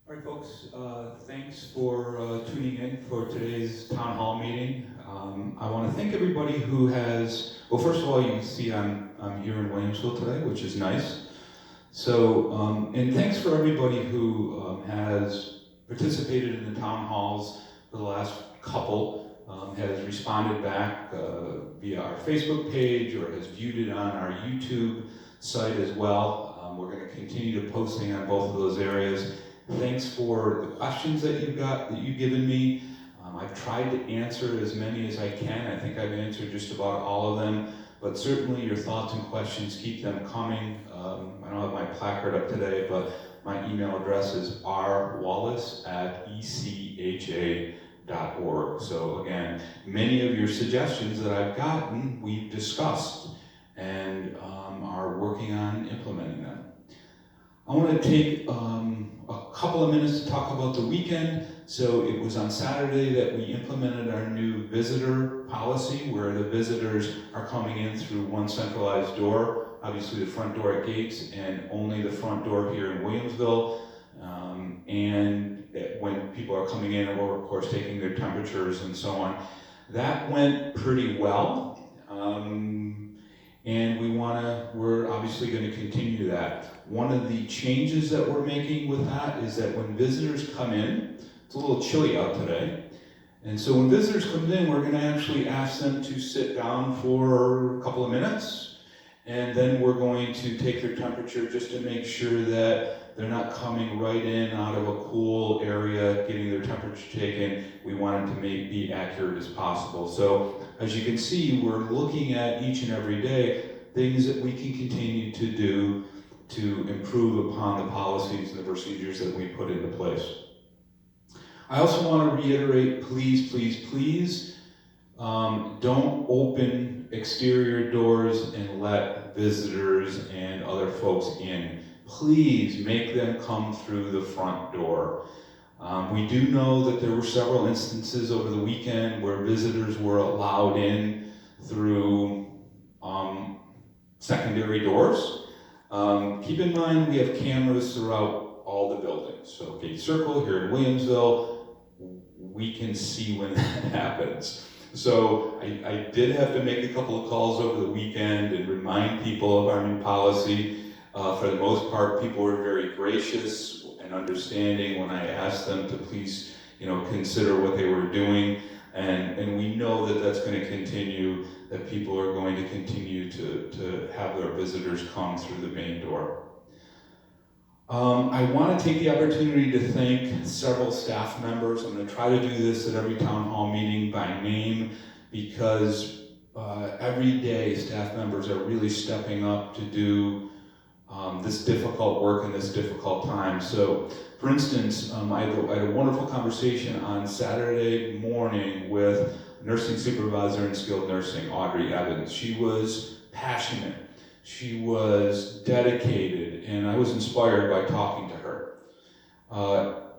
All right, folks, thanks for tuning in for today's town hall meeting. I want to thank everybody who has, well, first of all, you can see I'm here in Williamsville today, which is nice. So, and thanks for everybody who has participated in the town halls for the last couple, has responded back via our Facebook page or has viewed it on our YouTube site as well. We're going to continue to posting on both of those areas. Thanks for the questions that you've given me. I've tried to answer as many as I can. I think I've answered just about all of them, but certainly your thoughts and questions, keep them coming. I don't have my placard up today, but my email address is rwallace@echa.org. So again, many of your suggestions that I've gotten, we've discussed and are working on implementing them. I want to take a couple of minutes to talk about the weekend. So it was on Saturday that we implemented our new visitor policy where the visitors are coming in through one centralized door, obviously the front door at Gates and only the front door here in Williamsville. And when people are coming in, we're of course taking their temperatures and so on. That went pretty well. And we're obviously going to continue that. One of the changes that we're making with that is that when visitors come in, it's a little chilly out today, and so when visitors come in, we're going to actually ask them to sit down for a couple of minutes, and then we're going to take their temperature just to make sure that they're not coming right in out of a cool area, getting their temperature taken. We want it to be accurate as possible. So as you can see, we're looking at each and every day things that we can continue to do to improve upon the policies and the procedures that we put into place. I also want to reiterate, please, please, please, don't open exterior doors and let visitors and other folks in. Please make them come through the front door. We do know that there were several instances over the weekend where visitors were allowed in through secondary doors. Keep in mind we have cameras throughout all the buildings. So Gate Circle here in Williamsville, we can see when that happens. So I did have to make a couple of calls over the weekend and remind people of our new policy. For the most part, people were very gracious and understanding when I asked them to please, consider what they were doing. And we know that that's going to continue, that people are going to continue to have their visitors come through the main door. I want to take the opportunity to thank several staff members. I'm going to try to do this at every town hall meeting by name because every day staff members are really stepping up to do this difficult work in this difficult time. So, for instance, I had a wonderful conversation on Saturday morning with nursing supervisor in skilled nursing, Audrey Evans. She was passionate, she was dedicated, and I was inspired by talking to her.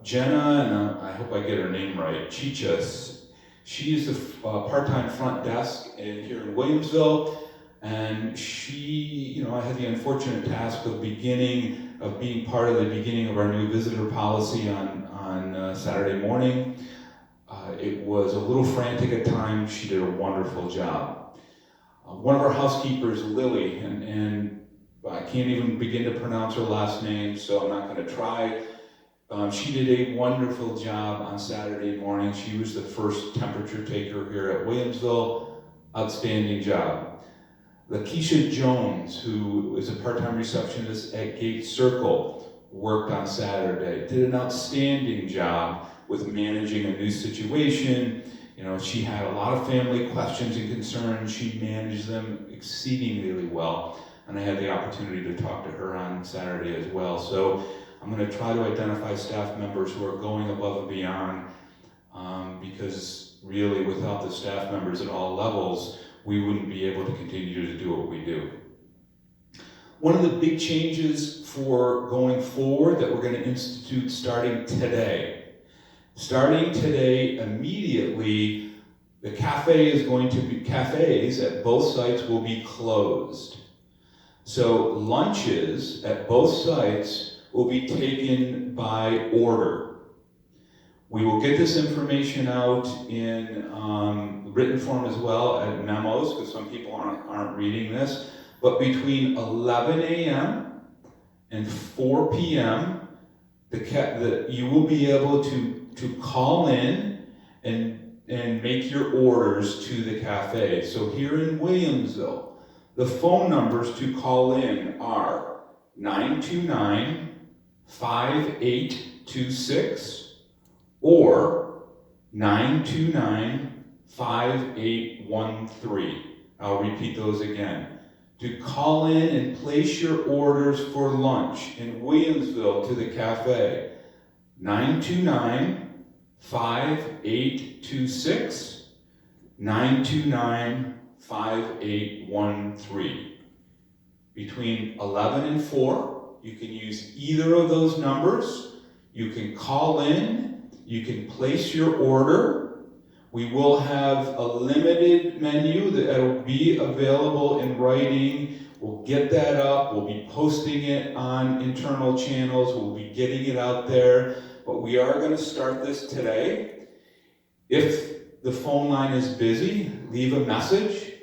Jenna, and I hope I get her name right, Chichas, she is the part-time front desk here in Williamsville. And she, I had the unfortunate task of being part of the beginning of our new visitor policy on Saturday morning. It was a little frantic at times. She did a wonderful job. One of our housekeepers, Lily, and I can't even begin to pronounce her last name, so I'm not going to try. She did a wonderful job on Saturday morning. She was the first temperature taker here at Williamsville. Outstanding job. Lakeisha Jones, who is a part-time receptionist at Gate Circle, worked on Saturday, did an outstanding job with managing a new situation. She had a lot of family questions and concerns. She managed them exceedingly well, and I had the opportunity to talk to her on Saturday as well. So I'm going to try to identify staff members who are going above and beyond, because really without the staff members at all levels, we wouldn't be able to continue to do what we do. One of the big changes for going forward that we're going to institute starting today. Starting today, immediately, the cafes at both sites will be closed. So lunches at both sites will be taken by order. We will get this information out in written form as well as memos, because some people aren't reading this. But between 11 a.m. and 4 p.m., you will be able to call in and make your orders to the cafe. So here in Williamsville, the phone numbers to call in are 929-5826 or 929-5813. I'll repeat those again. To call in and place your orders for lunch in Williamsville to the cafe, 929-5826, 929-5813. Between 11 and 4, you can use either of those numbers. You can call in, you can place your order. We will have a limited menu that will be available in writing. We'll get that up. We'll be posting it on internal channels. We'll be getting it out there. But we are going to start this today. If the phone line is busy, leave a message.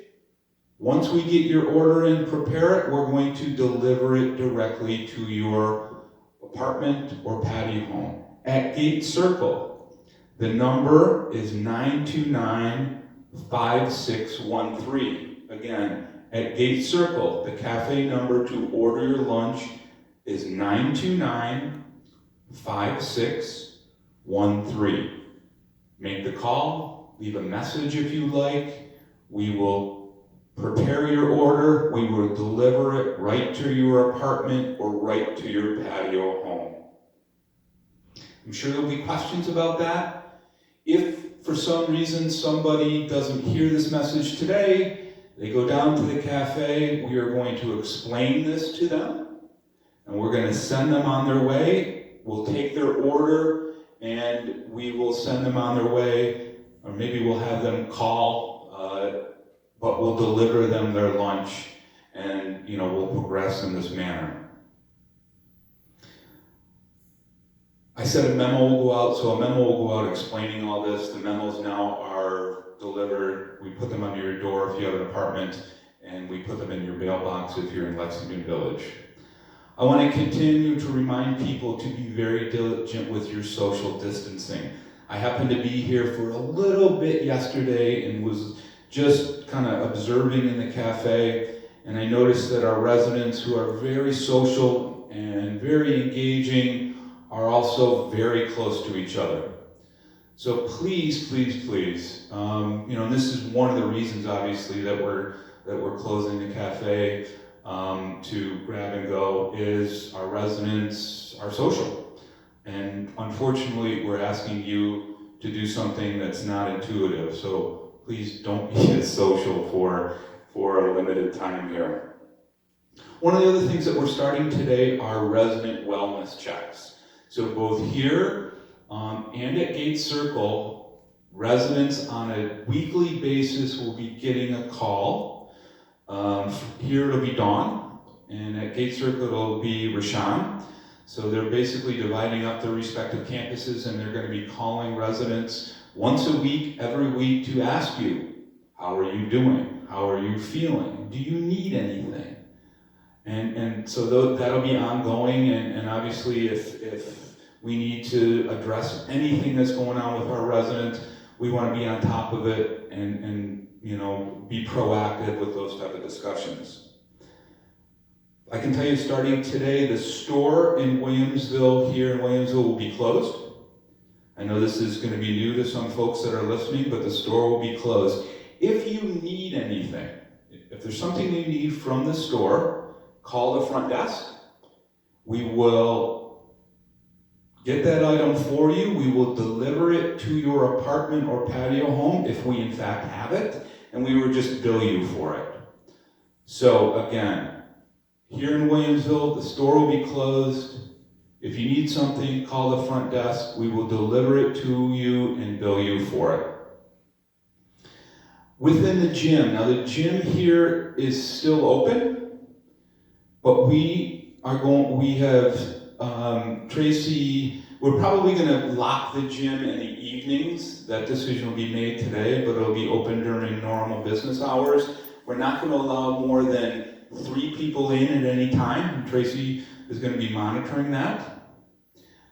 Once we get your order and prepare it, we're going to deliver it directly to your apartment or patio home. At Gate Circle, the number is 929-5613. Again, at Gate Circle, the cafe number to order your lunch is 929-5613. Make the call, leave a message if you like. We will prepare your order. We will deliver it right to your apartment or right to your patio home. I'm sure there'll be questions about that. If for some reason somebody doesn't hear this message today, they go down to the cafe, we are going to explain this to them, and we're going to send them on their way. We'll take their order, and we will send them on their way, or maybe we'll have them call, but we'll deliver them their lunch, and we'll progress in this manner. I said a memo will go out, so a memo will go out explaining all this. The memos now are delivered. We put them under your door if you have an apartment, and we put them in your mailbox if you're in Lexington Village. I want to continue to remind people to be very diligent with your social distancing. I happened to be here for a little bit yesterday and was just kind of observing in the cafe, and I noticed that our residents, who are very social and very engaging, are also very close to each other. So please, please, please, and this is one of the reasons, obviously, that we're closing the cafe to grab and go, is our residents are social. And unfortunately, we're asking you to do something that's not intuitive. So please don't be as social for a limited time here. One of the other things that we're starting today are resident wellness checks. So both here and at Gate Circle, residents on a weekly basis will be getting a call. Here it'll be Dawn, and at Gate Circle it'll be Rashawn. So they're basically dividing up their respective campuses, and they're going to be calling residents once a week, every week, to ask you, how are you doing? How are you feeling? Do you need anything? And so that'll be ongoing, and obviously if we need to address anything that's going on with our residents, we want to be on top of it and be proactive with those type of discussions. I can tell you, starting today, the store in Williamsville, here in Williamsville, will be closed. I know this is going to be new to some folks that are listening, but the store will be closed. If you need anything, if there's something you need from the store, call the front desk. We will get that item for you. We will deliver it to your apartment or patio home if we in fact have it, and we will just bill you for it. So again, here in Williamsville, the store will be closed. If you need something, call the front desk. We will deliver it to you and bill you for it. Within the gym, now the gym here is still open, but we have Tracy, we're probably going to lock the gym in the evenings. That decision will be made today, but it'll be open during normal business hours. We're not going to allow more than 3 people in at any time, and Tracy is going to be monitoring that.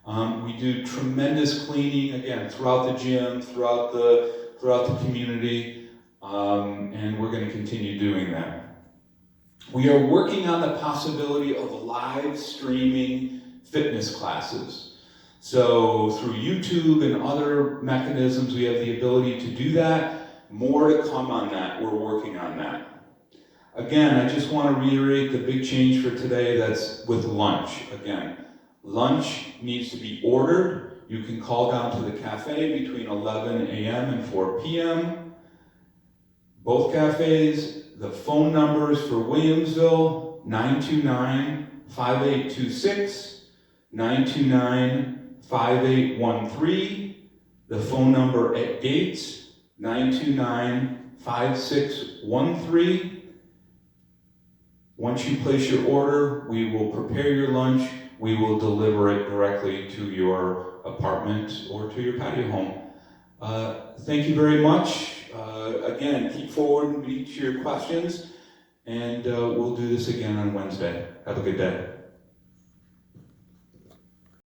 We do tremendous cleaning, again, throughout the gym, throughout the community, and we're going to continue doing that. We are working on the possibility of live streaming fitness classes. So through YouTube and other mechanisms, we have the ability to do that. More to come on that. We're working on that. Again, I just want to reiterate the big change for today, that's with lunch. Again, lunch needs to be ordered. You can call down to the cafe between 11 a.m. and 4 p.m. Both cafes, the phone numbers for Williamsville, 929-5826, 929-5813. The phone number at Gates, 929-5613. Once you place your order, we will prepare your lunch. We will deliver it directly to your apartment or to your patio home. Thank you very much. Again, keep forward and reach your questions, and we'll do this again on Wednesday. Have a good day.